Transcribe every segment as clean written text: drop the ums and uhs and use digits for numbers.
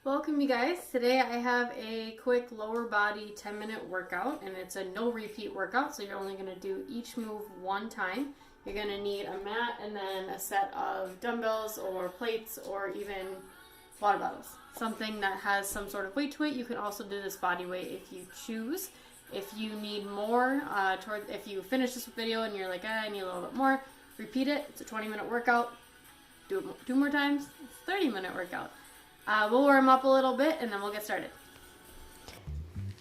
Welcome you guys. Today I have a quick lower body 10-minute workout, and it's a no repeat workout, so you're only going to do each move one time. You're going to need a mat and then a set of dumbbells or plates or even water bottles. Something that has some sort of weight to it. You can also do this body weight if you choose. If you need more, if you finish this video and you're like, I need a little bit more, repeat it. It's a 20-minute workout. Do it 2 more times. It's a 30-minute workout. We'll warm up a little bit and then we'll get started.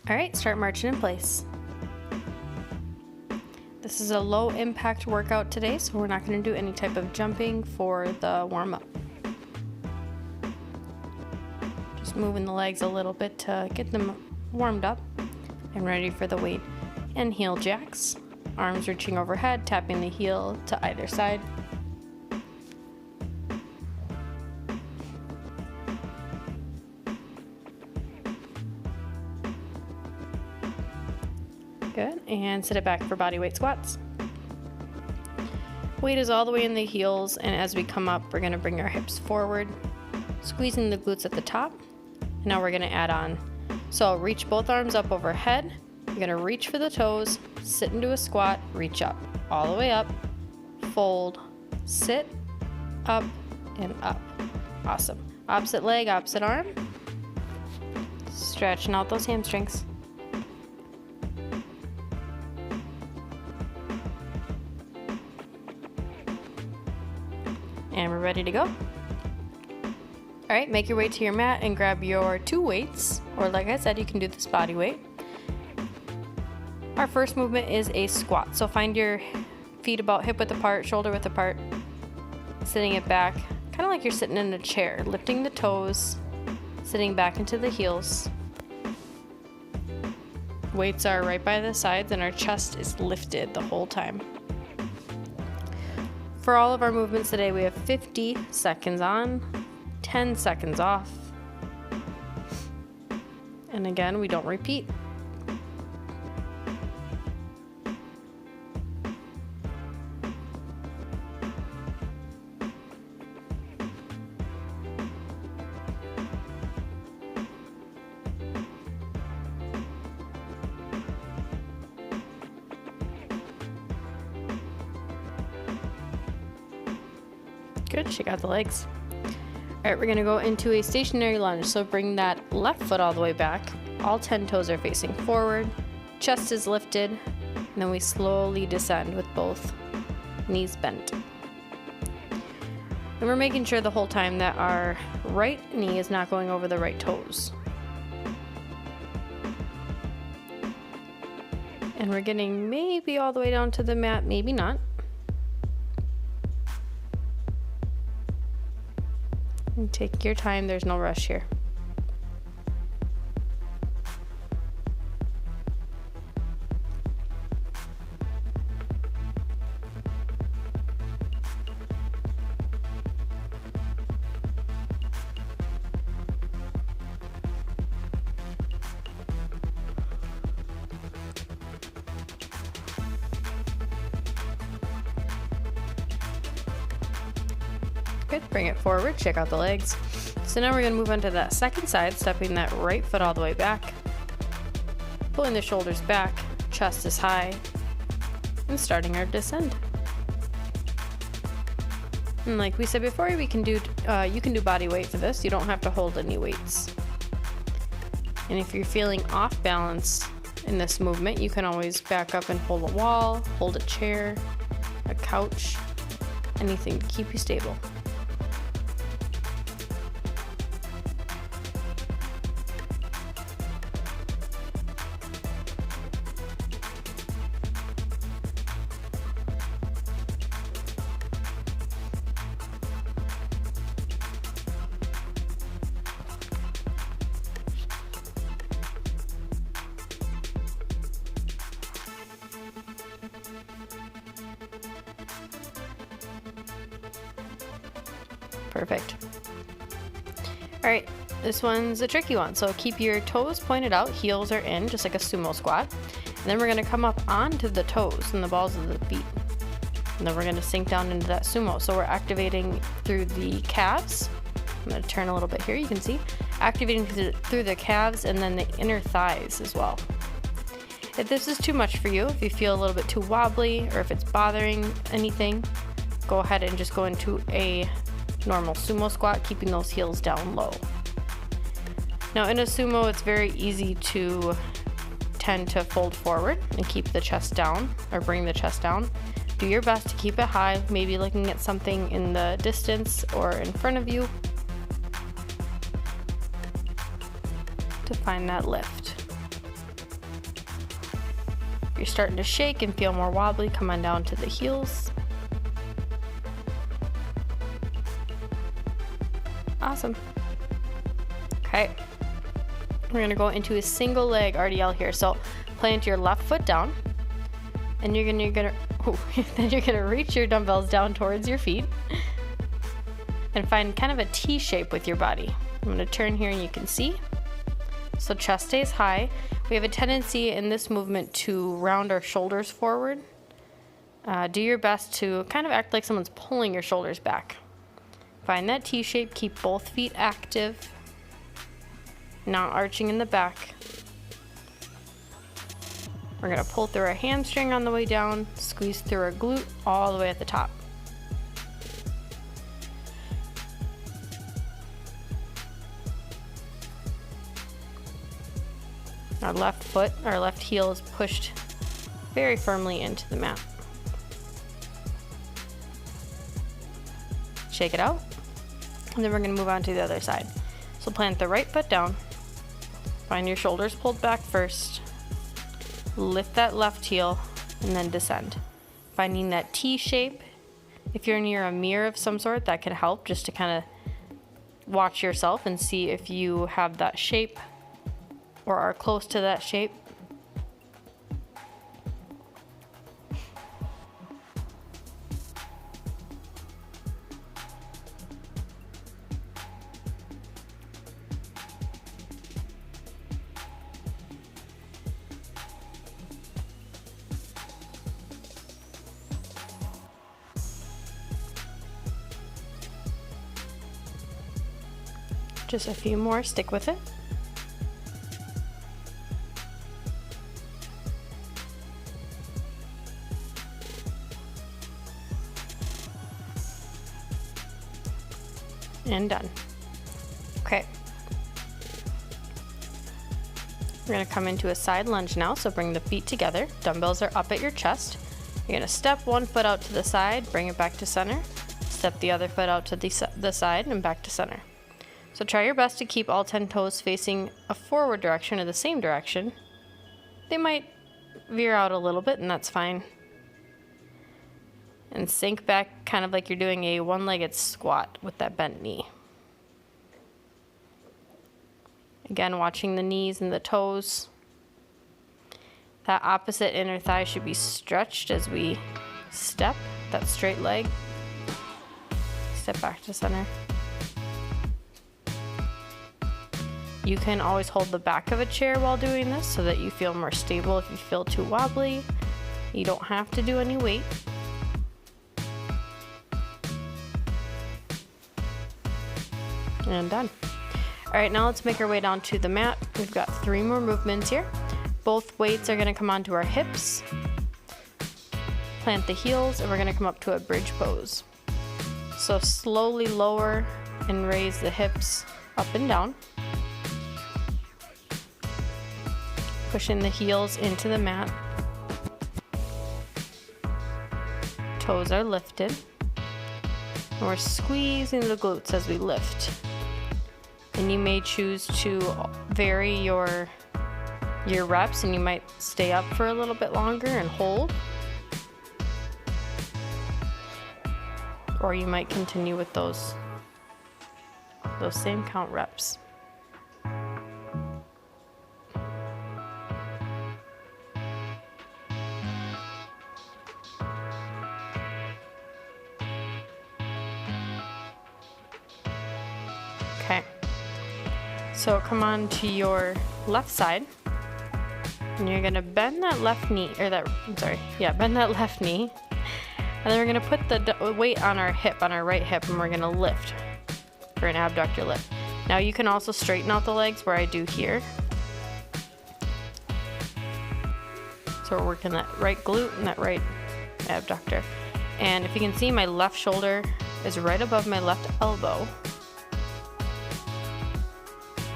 All right, start marching in place. This is a low impact workout today, so we're not going to do any type of jumping for the warm up. Just moving the legs a little bit to get them warmed up and ready for the weight and heel jacks. Arms reaching overhead, tapping the heel to either side. Good, and sit it back for body weight squats. Weight is all the way in the heels, and as we come up, we're gonna bring our hips forward, squeezing the glutes at the top. And now we're gonna add on. So reach both arms up overhead. You're gonna reach for the toes, sit into a squat, reach up, all the way up, fold, sit, up, and up. Awesome. Opposite leg, opposite arm. Stretching out those hamstrings. And we're ready to go. All right, make your way to your mat and grab your 2 weights, or like I said, you can do this body weight. Our first movement is a squat. So find your feet about hip width apart, shoulder width apart, sitting it back, kind of like you're sitting in a chair, lifting the toes, sitting back into the heels. Weights are right by the sides and our chest is lifted the whole time. For all of our movements today, we have 50 seconds on, 10 seconds off. And again, we don't repeat. Good, shake out the legs. All right, we're gonna go into a stationary lunge. So bring that left foot all the way back. All 10 toes are facing forward. Chest is lifted. And then we slowly descend with both knees bent. And we're making sure the whole time that our right knee is not going over the right toes. And we're getting maybe all the way down to the mat, maybe not. And take your time, there's no rush here. Good, bring it forward, check out the legs. So now we're gonna move on to that second side, stepping that right foot all the way back, pulling the shoulders back, chest is high, and starting our descend. And like we said before, we can do you can do body weight for this. You don't have to hold any weights. And if you're feeling off balance in this movement, you can always back up and hold a wall, hold a chair, a couch, anything to keep you stable. Perfect. All right, this one's a tricky one. So keep your toes pointed out, heels are in, just like a sumo squat. And then we're gonna come up onto the toes and the balls of the feet. And then we're gonna sink down into that sumo. So we're activating through the calves I'm going to turn a little bit here, you can see, activating through the calves and then the inner thighs as well. If this is too much for you, if you feel a little bit too wobbly or if it's bothering anything, go ahead and just go into a normal sumo squat, keeping those heels down low. Now in a sumo, it's very easy to tend to fold forward and keep the chest down or bring the chest down. Do your best to keep it high, maybe looking at something in the distance or in front of you to find that lift. If you're starting to shake and feel more wobbly, come on down to the heels. Awesome. Okay. We're gonna go into a single leg RDL here. So plant your left foot down, and then you're gonna reach your dumbbells down towards your feet and find kind of a T shape with your body. I'm gonna turn here and you can see. So chest stays high. We have a tendency in this movement to round our shoulders forward. Do your best to kind of act like someone's pulling your shoulders back. Find that T shape, keep both feet active, not arching in the back. We're gonna pull through our hamstring on the way down, squeeze through our glute all the way at the top. Our left foot, our left heel is pushed very firmly into the mat. Shake it out, and then we're gonna move on to the other side. So plant the right foot down, find your shoulders pulled back first, lift that left heel, and then descend. Finding that T shape. If you're near a mirror of some sort, that could help just to kind of watch yourself and see if you have that shape or are close to that shape. Just a few more, stick with it. And done. Okay. We're gonna come into a side lunge now, so bring the feet together. Dumbbells are up at your chest. You're gonna step one foot out to the side, bring it back to center. Step the other foot out to the side and back to center. So try your best to keep all 10 toes facing a forward direction or the same direction. They might veer out a little bit, and that's fine. And sink back kind of like you're doing a one-legged squat with that bent knee. Again, watching the knees and the toes. That opposite inner thigh should be stretched as we step, that straight leg. Step back to center. You can always hold the back of a chair while doing this so that you feel more stable. If you feel too wobbly, you don't have to do any weight. And done. All right, now let's make our way down to the mat. We've got 3 more movements here. Both weights are gonna come onto our hips. Plant the heels, and we're gonna come up to a bridge pose. So slowly lower and raise the hips up and down. Pushing the heels into the mat. Toes are lifted. And we're squeezing the glutes as we lift. And you may choose to vary your reps, and you might stay up for a little bit longer and hold. Or you might continue with those same count reps. Okay, so come on to your left side, and you're gonna bend that left knee, bend that left knee, and then we're gonna put the weight on our hip, on our right hip, and we're gonna lift. for an abductor lift. Now you can also straighten out the legs where I do here. So we're working that right glute and that right abductor. And if you can see, my left shoulder is right above my left elbow.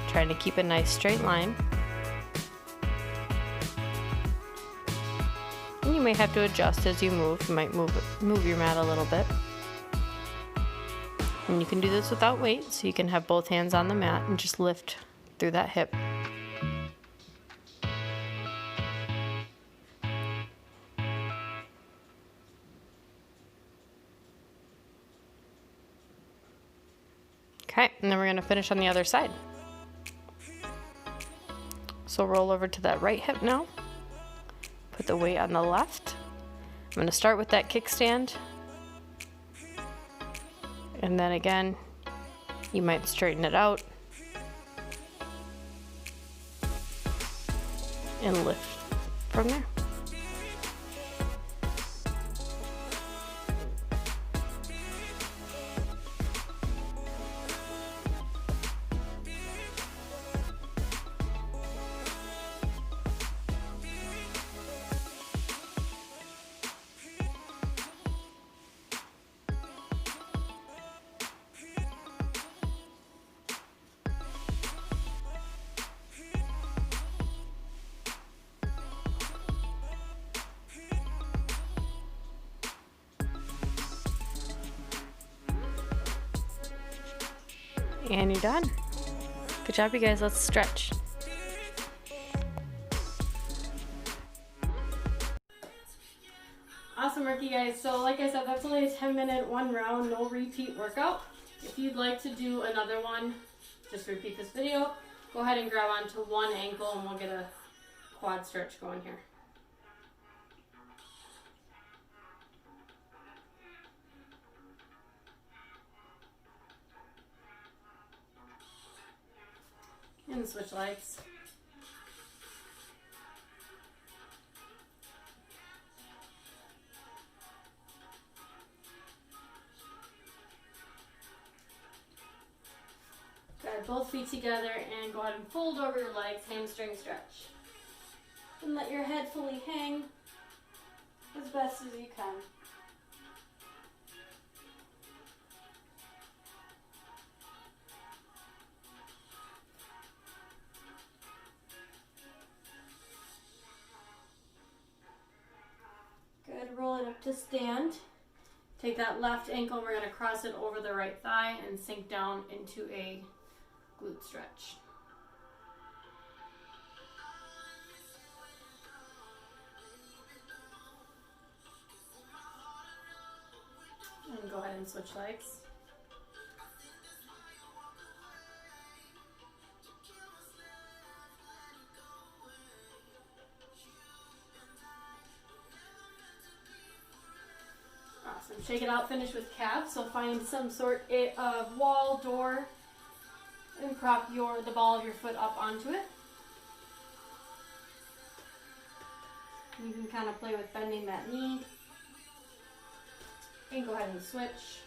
Trying to keep a nice straight line. And you may have to adjust as you move. You might move your mat a little bit. And you can do this without weight, so you can have both hands on the mat and just lift through that hip. Okay, and then we're going to finish on the other side. So roll over to that right hip now. Put the weight on the left. I'm going to start with that kickstand. And then again, you might straighten it out and lift from there. And you're done. Good job, you guys. Let's stretch. Awesome work, you guys. So like I said, that's only a 10-minute, one round, no repeat workout. If you'd like to do another one, just repeat this video. Go ahead and grab onto one ankle and we'll get a quad stretch going here. And switch legs. Grab both feet together and go ahead and fold over your legs, hamstring stretch. And let your head fully hang as best as you can. Good, roll it up to stand. Take that left ankle, we're going to cross it over the right thigh and sink down into a glute stretch. And go ahead and switch legs. Awesome. Shake it out, finish with calves. So find some sort of wall, door, and prop the ball of your foot up onto it. You can kind of play with bending that knee. And go ahead and switch.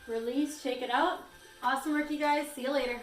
Release, shake it out. Awesome work, you guys. See you later.